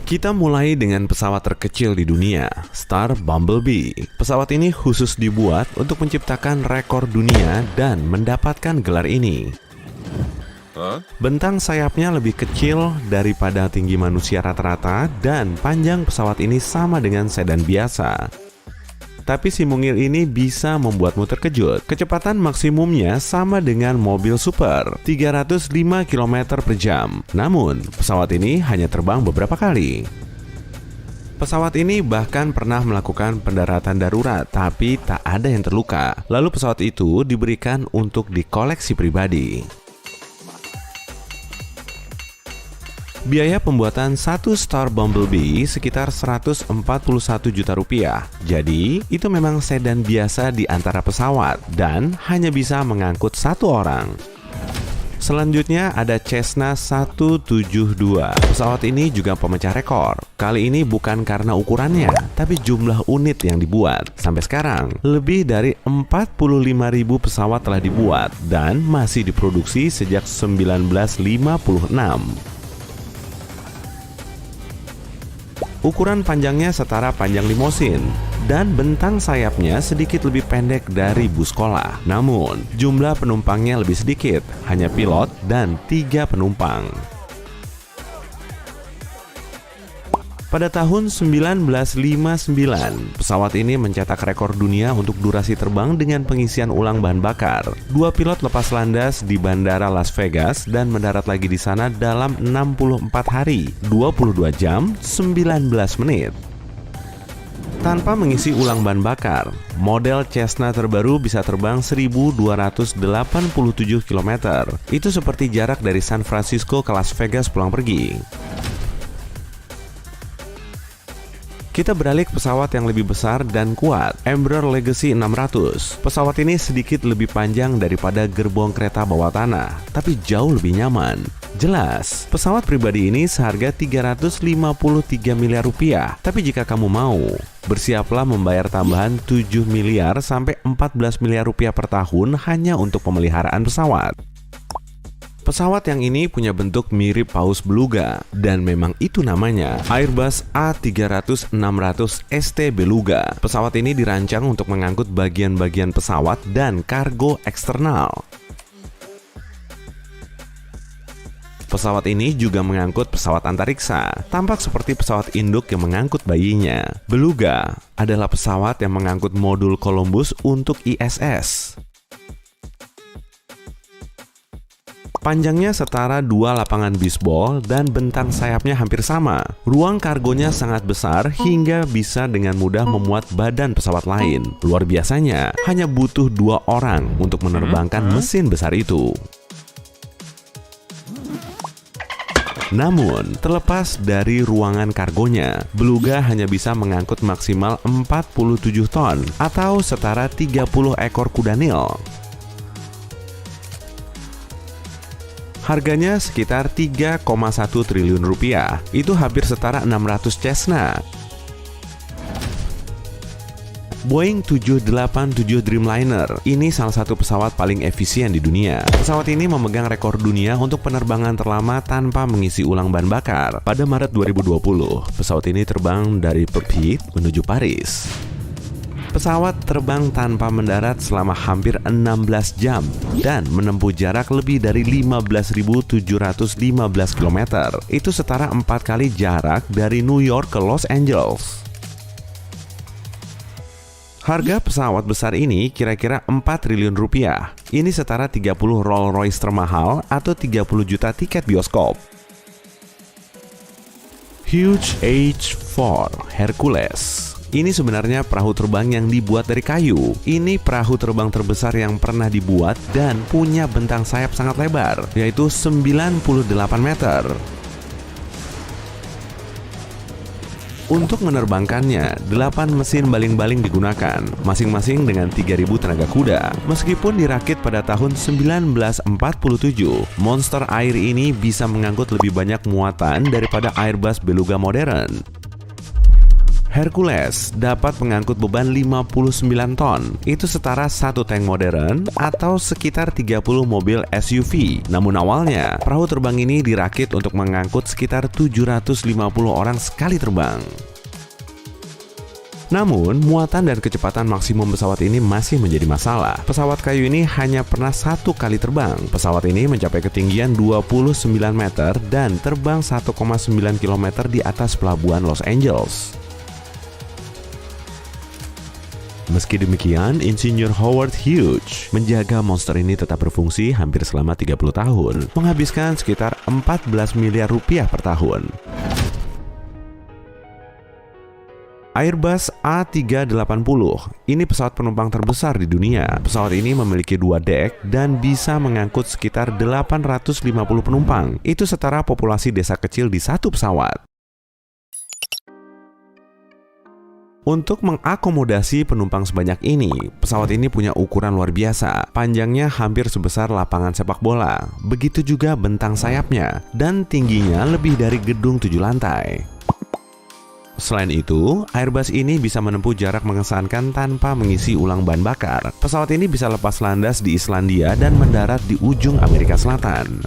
Kita mulai dengan pesawat terkecil di dunia, Star Bumblebee. Pesawat ini khusus dibuat untuk menciptakan rekor dunia dan mendapatkan gelar ini. Bentang sayapnya lebih kecil daripada tinggi manusia rata-rata dan panjang pesawat ini sama dengan sedan biasa. Tapi si mungil ini bisa membuatmu terkejut. Kecepatan maksimumnya sama dengan mobil super, 305 km per jam. Namun, pesawat ini hanya terbang beberapa kali. Pesawat ini bahkan pernah melakukan pendaratan darurat, tapi tak ada yang terluka. Lalu pesawat itu diberikan untuk dikoleksi pribadi. Biaya pembuatan satu Star Bumblebee sekitar 141 juta rupiah. Jadi, itu memang sedan biasa di antara pesawat dan hanya bisa mengangkut satu orang. Selanjutnya ada Cessna 172. Pesawat ini juga pemecah rekor. Kali ini bukan karena ukurannya, tapi jumlah unit yang dibuat. Sampai sekarang, lebih dari 45.000 pesawat telah dibuat dan masih diproduksi sejak 1956. Ukuran panjangnya setara panjang limosin dan bentang sayapnya sedikit lebih pendek dari bus sekolah. Namun, jumlah penumpangnya lebih sedikit, hanya pilot dan 3 penumpang. Pada tahun 1959, pesawat ini mencetak rekor dunia untuk durasi terbang dengan pengisian ulang bahan bakar. 2 pilot lepas landas di Bandara Las Vegas dan mendarat lagi di sana dalam 64 hari, 22 jam, 19 menit. Tanpa mengisi ulang bahan bakar, model Cessna terbaru bisa terbang 1.287 km. Itu seperti jarak dari San Francisco ke Las Vegas pulang pergi. Kita beralih ke pesawat yang lebih besar dan kuat, Embraer Legacy 600. Pesawat ini sedikit lebih panjang daripada gerbong kereta bawah tanah, tapi jauh lebih nyaman. Jelas, pesawat pribadi ini seharga 353 miliar rupiah. Tapi jika kamu mau, bersiaplah membayar tambahan 7 miliar sampai 14 miliar rupiah per tahun hanya untuk pemeliharaan pesawat. Pesawat yang ini punya bentuk mirip paus beluga, dan memang itu namanya, Airbus A300-600 ST Beluga. Pesawat ini dirancang untuk mengangkut bagian-bagian pesawat dan kargo eksternal. Pesawat ini juga mengangkut pesawat antariksa, tampak seperti pesawat induk yang mengangkut bayinya. Beluga adalah pesawat yang mengangkut modul Columbus untuk ISS. Panjangnya setara 2 lapangan bisbol dan bentang sayapnya hampir sama. Ruang kargonya sangat besar hingga bisa dengan mudah memuat badan pesawat lain. Luar biasanya, hanya butuh 2 orang untuk menerbangkan mesin besar itu. Namun, terlepas dari ruangan kargonya, Beluga hanya bisa mengangkut maksimal 47 ton atau setara 30 ekor kuda nil. Harganya sekitar 3,1 triliun rupiah. Itu hampir setara 600 Cessna. Boeing 787 Dreamliner ini salah satu pesawat paling efisien di dunia. Pesawat ini memegang rekor dunia untuk penerbangan terlama tanpa mengisi ulang bahan bakar. Pada Maret 2020, pesawat ini terbang dari Perth menuju Paris. Pesawat terbang tanpa mendarat selama hampir 16 jam dan menempuh jarak lebih dari 15.715 km. Itu setara 4 kali jarak dari New York ke Los Angeles. Harga pesawat besar ini kira-kira 4 triliun rupiah. Ini setara 30 Rolls-Royce termahal atau 30 juta tiket bioskop. Hughes H4 Hercules. Ini sebenarnya perahu terbang yang dibuat dari kayu. Ini perahu terbang terbesar yang pernah dibuat dan punya bentang sayap sangat lebar, yaitu 98 meter. Untuk menerbangkannya, 8 mesin baling-baling digunakan, masing-masing dengan 3.000 tenaga kuda. Meskipun dirakit pada tahun 1947, monster air ini bisa mengangkut lebih banyak muatan daripada Airbus Beluga modern. Hercules dapat mengangkut beban 59 ton. Itu setara satu tank modern atau sekitar 30 mobil SUV. Namun awalnya, perahu terbang ini dirakit untuk mengangkut sekitar 750 orang sekali terbang. Namun, muatan dan kecepatan maksimum pesawat ini masih menjadi masalah. Pesawat kayu ini hanya pernah satu kali terbang. Pesawat ini mencapai ketinggian 29 meter dan terbang 1,9 km di atas pelabuhan Los Angeles. Meski demikian, Insinyur Howard Hughes menjaga monster ini tetap berfungsi hampir selama 30 tahun, menghabiskan sekitar 14 miliar rupiah per tahun. Airbus A380, ini pesawat penumpang terbesar di dunia. Pesawat ini memiliki 2 dek dan bisa mengangkut sekitar 850 penumpang. Itu setara populasi desa kecil di satu pesawat. Untuk mengakomodasi penumpang sebanyak ini, pesawat ini punya ukuran luar biasa. Panjangnya hampir sebesar lapangan sepak bola. Begitu juga bentang sayapnya, dan tingginya lebih dari gedung 7 lantai. Selain itu, Airbus ini bisa menempuh jarak mengesankan tanpa mengisi ulang bahan bakar. Pesawat ini bisa lepas landas di Islandia dan mendarat di ujung Amerika Selatan.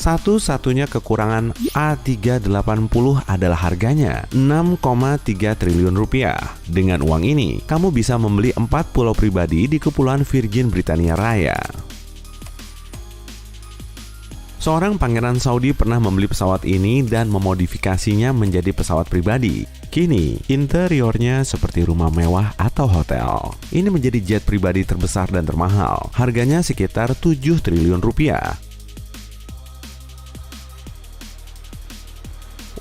Satu-satunya kekurangan A380 adalah harganya 6,3 triliun rupiah. Dengan uang ini, kamu bisa membeli 4 pulau pribadi di Kepulauan Virgin Britania Raya. Seorang pangeran Saudi pernah membeli pesawat ini dan memodifikasinya menjadi pesawat pribadi. Kini, interiornya seperti rumah mewah atau hotel. Ini menjadi jet pribadi terbesar dan termahal. Harganya sekitar 7 triliun rupiah.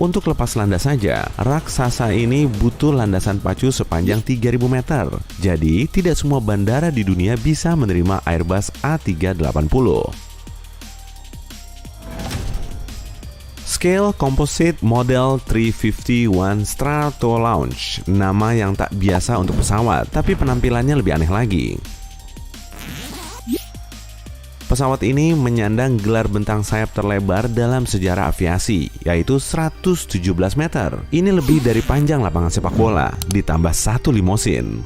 Untuk lepas landas saja, raksasa ini butuh landasan pacu sepanjang 3.000 meter. Jadi, tidak semua bandara di dunia bisa menerima Airbus A380. Scale Composite Model 351 Strato Launch, nama yang tak biasa untuk pesawat, tapi penampilannya lebih aneh lagi. Pesawat ini menyandang gelar bentang sayap terlebar dalam sejarah aviasi, yaitu 117 meter. Ini lebih dari panjang lapangan sepak bola, ditambah 1 limosin.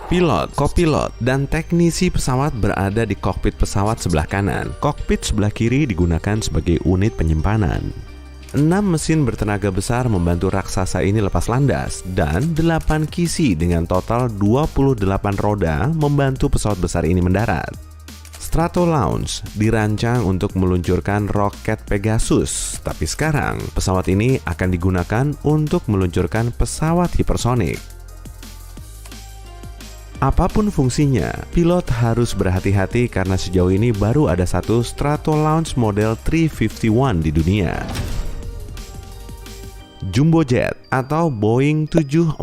Pilot, kopilot, dan teknisi pesawat berada di kokpit pesawat sebelah kanan. Kokpit sebelah kiri digunakan sebagai unit penyimpanan. 6 mesin bertenaga besar membantu raksasa ini lepas landas, dan 8 kisi dengan total 28 roda membantu pesawat besar ini mendarat. Strato Launch dirancang untuk meluncurkan roket Pegasus, tapi sekarang pesawat ini akan digunakan untuk meluncurkan pesawat hipersonik. Apapun fungsinya, pilot harus berhati-hati karena sejauh ini baru ada satu Strato Launch model 351 di dunia. Jumbo Jet atau Boeing 747.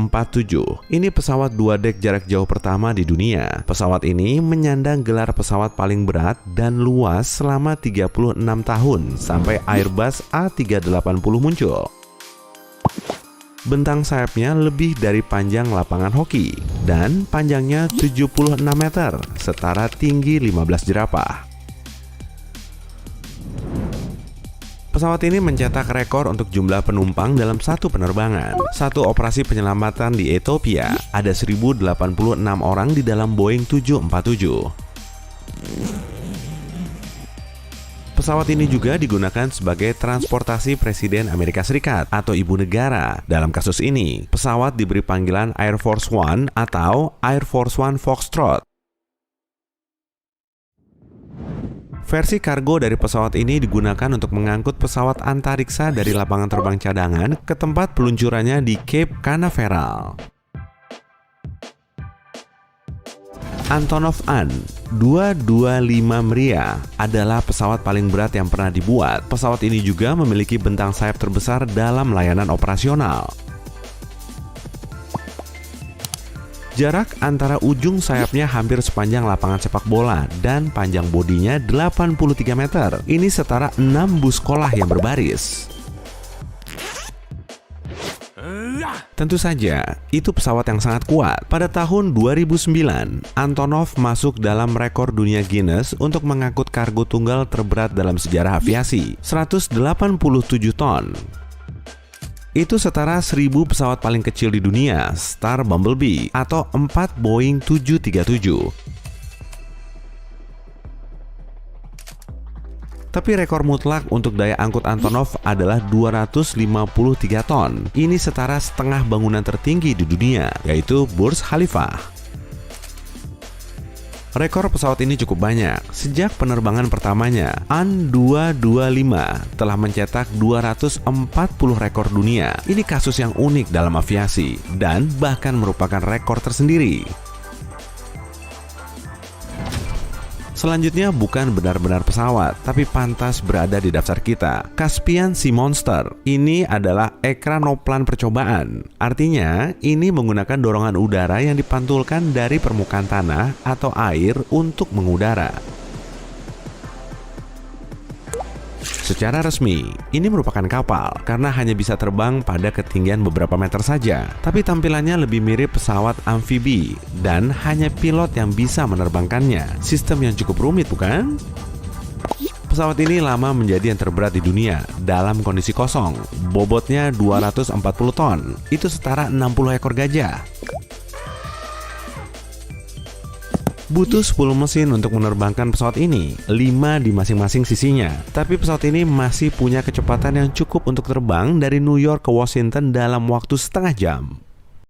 Ini pesawat 2 dek jarak jauh pertama di dunia. Pesawat ini menyandang gelar pesawat paling berat dan luas selama 36 tahun sampai Airbus A380 muncul. Bentang sayapnya lebih dari panjang lapangan hoki dan panjangnya 76 meter, setara tinggi 15 jerapah. Pesawat ini mencetak rekor untuk jumlah penumpang dalam satu penerbangan. Satu operasi penyelamatan di Ethiopia, ada 1086 orang di dalam Boeing 747. Pesawat ini juga digunakan sebagai transportasi Presiden Amerika Serikat atau ibu negara. Dalam kasus ini, pesawat diberi panggilan Air Force One atau Air Force One Foxtrot. Versi kargo dari pesawat ini digunakan untuk mengangkut pesawat antariksa dari lapangan terbang cadangan ke tempat peluncurannya di Cape Canaveral. Antonov An-225 Mriya adalah pesawat paling berat yang pernah dibuat. Pesawat ini juga memiliki bentang sayap terbesar dalam layanan operasional. Jarak antara ujung sayapnya hampir sepanjang lapangan sepak bola dan panjang bodinya 83 meter. Ini setara 6 bus sekolah yang berbaris. Tentu saja, itu pesawat yang sangat kuat. Pada tahun 2009, Antonov masuk dalam rekor dunia Guinness untuk mengangkut kargo tunggal terberat dalam sejarah aviasi, 187 ton. Itu setara 1000 pesawat paling kecil di dunia, Star Bumblebee, atau 4 Boeing 737. Tapi rekor mutlak untuk daya angkut Antonov adalah 253 ton. Ini setara setengah bangunan tertinggi di dunia, yaitu Burj Khalifa. Rekor pesawat ini cukup banyak. Sejak penerbangan pertamanya, An-225 telah mencetak 240 rekor dunia. Ini kasus yang unik dalam aviasi dan bahkan merupakan rekor tersendiri. Selanjutnya bukan benar-benar pesawat, tapi pantas berada di daftar kita. Caspian Sea Monster. Ini adalah ekranoplan percobaan. Artinya, ini menggunakan dorongan udara yang dipantulkan dari permukaan tanah atau air untuk mengudara. Secara resmi, ini merupakan kapal karena hanya bisa terbang pada ketinggian beberapa meter saja. Tapi tampilannya lebih mirip pesawat amfibi dan hanya pilot yang bisa menerbangkannya. Sistem yang cukup rumit, bukan? Pesawat ini lama menjadi yang terberat di dunia dalam kondisi kosong. Bobotnya 240 ton. Itu setara 60 ekor gajah. Butuh 10 mesin untuk menerbangkan pesawat ini, 5 di masing-masing sisinya. Tapi pesawat ini masih punya kecepatan yang cukup untuk terbang dari New York ke Washington dalam waktu setengah jam.